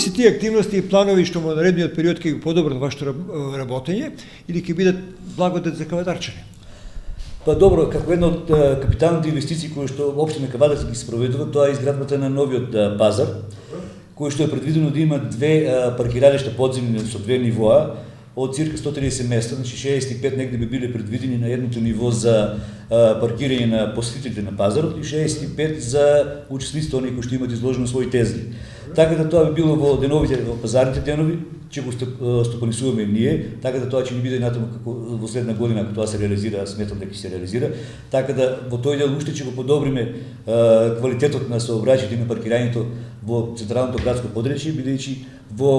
Кои се тие активности и планови што во наредниот период ќе ги подобрат вашето работење или ќе бидат благодат за Кавадарчани? Па добро, како една од капиталните инвестиции кои што општина Кавадар ги спроведува, тоа е изградбата на новиот пазар, кој што е предвидено да има две паркиралишта подземни со две нивоа, од цирка 130 места, значи 65 негде би биле предвидени на едното ниво за паркирање на посетителите на пазарот и 65 за учесниците, оние кои што имат изложено своји тезги. Така да тоа би било во деновите, во пазарните денови, че го стопанисуваме ние, така да тоа ќе ни биде натаму како во следна година, ако тоа се реализира, сметам дека ќе се реализира, така да во тој дел уште ќе го подобриме квалитетот на сообраќајето и на паркирањето во централното градско подречје, бидејќи во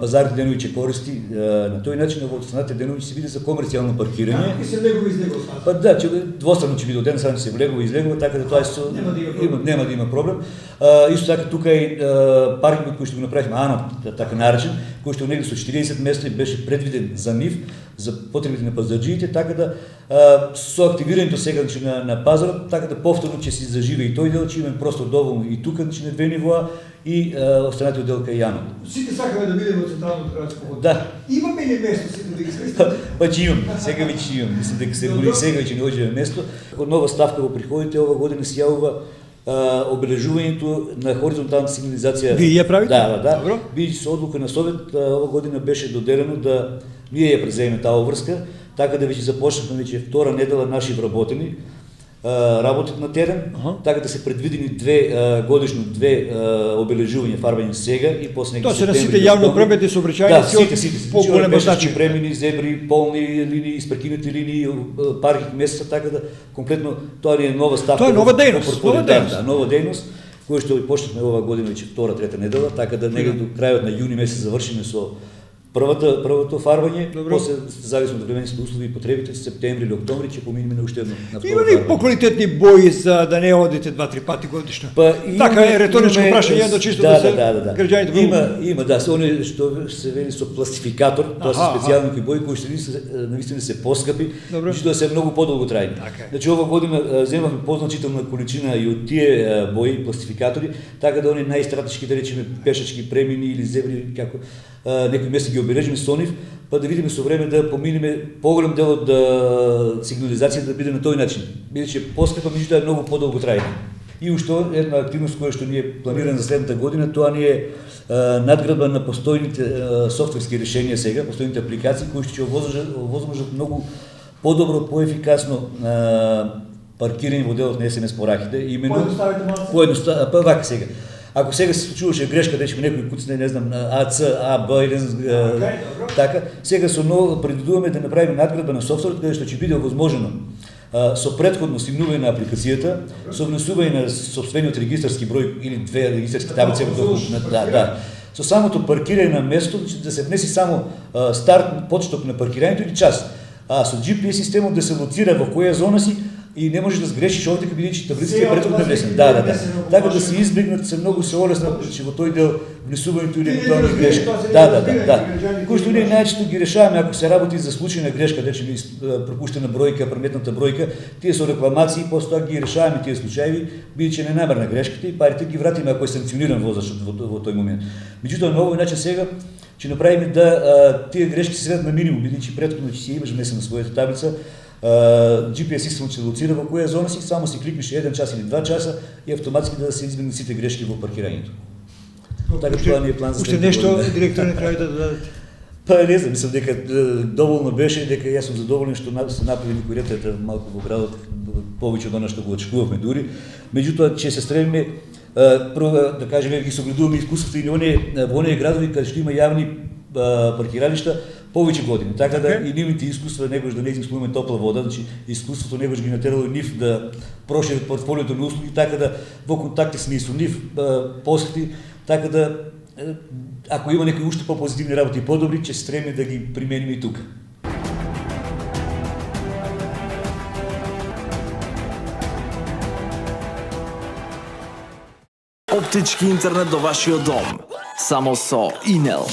пазарните денови ќе користи на тој начин, а во останатите денови ќе се биде за комерцијално паркирање. Ќе се влегува и излегува. Па да, двостранно ќе биде од една страна ќе се влегува и излегува, така да тоа нема да има проблем. Исто така тука и паркингот кој што го направивме АНО, така наречен, кој што негде со 40 места беше предвиден за нив, за потребите на пазарџиите, така да со активирањето сега на пазарот, така да повторно ќе се заживе и тој дел, че имаме простор доволно и тука на две нивоа и останатиот дел кај АНО. Сите сакаме да бидеме во централното градско подречје. Да. Имаме ли место сите да ги сместиме? Па ќе имам, сега веќе имам. Мислам дека се голи сега ќе не оѓеме место. Како нова ставка во приходите ова година се јавува обележувањето на хоризонталната сигнализација. Вие ја правите? Да. Бидејќи со одлука на Совет ова година беше доделено да ние ја преземеме таа врска, така да веќе започнавме веќе втора недела наши вработени работат на терен, така да се предвидени годишно две обележувања фарбање сега и после некои тоа се на сите јавно прометни сообраќајници сите по големо значење. премини, зебри, полни линии, испрекинати линии, паркинг места, така да комплетно тоа е нова ставка. Тоа е нова дејност, нова дејност која што почнавме ова година веќе втора, трета недела, така да негде до крајот на јуни месец завршиме со првото фарбање, после зависно од временските услови и потребите, септември или октомври ќе поминеме на уште едно на второ Има ли поквалитетни бои за да не одите 2-3 пати годишно? Така е реторичко прашање, да чисто да се граѓаните Има, да, се они што се вели со пластификатор, тоа се специјални бои кои што навистина се поскапи, меѓутоа се многу подолго трајни. Значи ова година земавме позначителна количина и од тие бои пластификатори, така да они најстратешки, да речеме пешачки премини или зебри, како некои места ги обележиме со нив, па да видиме со време да поминеме поголем дел од сигнализација да биде на тој начин. Бидејќи поскапа, меѓутоа е многу подолго трајна. И уште една активност која што ни е планирана за следната година, тоа ни е надградба на постојните софтверски решенија сега, постојните апликации кои што ќе овозможат многу подобро, поефикасно паркирање во делот на СМС пораките. Именно поедноставите вака сега. Ако сега се случуваше грешка, да речеме некој куцне, не знам, АЦ, АБ или така, сега со ново предвидуваме да направиме надградба на софтверот, каде што ќе биде овозможено со претходно симнување на апликацијата, со внесување на сопствениот регистарски број или две регистарски таблици, со самото паркирање на место, да се внеси само старт, почеток на паркирањето или час, а со GPS системот да се лоцира во која зона си и не можеш да сгрешиш овде бидејќи таблиците е претходно внесена. Да. Така да се избегнат, се многу се олесна во тој дел внесувањето или евентуални грешки. Да. Кои што ние најчесто ги решаваме ако се работи за случајна грешка, речеме пропуштена бројка, прометната бројка, тие со рекламации, после тоа ги решаваме тие случаи, бидејќи не намерна грешката и парите ги вратиме ако е санкциониран возачот во тој момент. Меѓутоа на овој начин сега ќе направиме да тие грешки се сведат на минимум, бидејќи претходно ќе си имаш внесена својата таблица, GPS системот ќе лоцира во која зона си, само си кликнеш 1 час или 2 часа и автоматски да се избегнат сите грешки во паркирањето. Така тоа ни е план за следната година. Уште нешто, директор, на крај да дадете? Па не знам, мислам дека доволно беше, дека јас сум задоволен што се направи некој ред малку во градот, повеќе од она што го очекувавме дури. Меѓутоа ќе се стремиме прво да кажеме ги согледуваме искуството и во оние градови каде што има јавни паркиралишта повеќе години, така да и нивните искуства негош да не измислуваме топла вода, значи искуството негош ги натерало нив да прошират портфолиото на услуги, така да во контакти сме и со нив посети, така да ако има некои уште по-позитивни работи и подобри, ќе се стремиме да ги примениме и тука. Оптички интернет до вашиот дом. Само со Инел.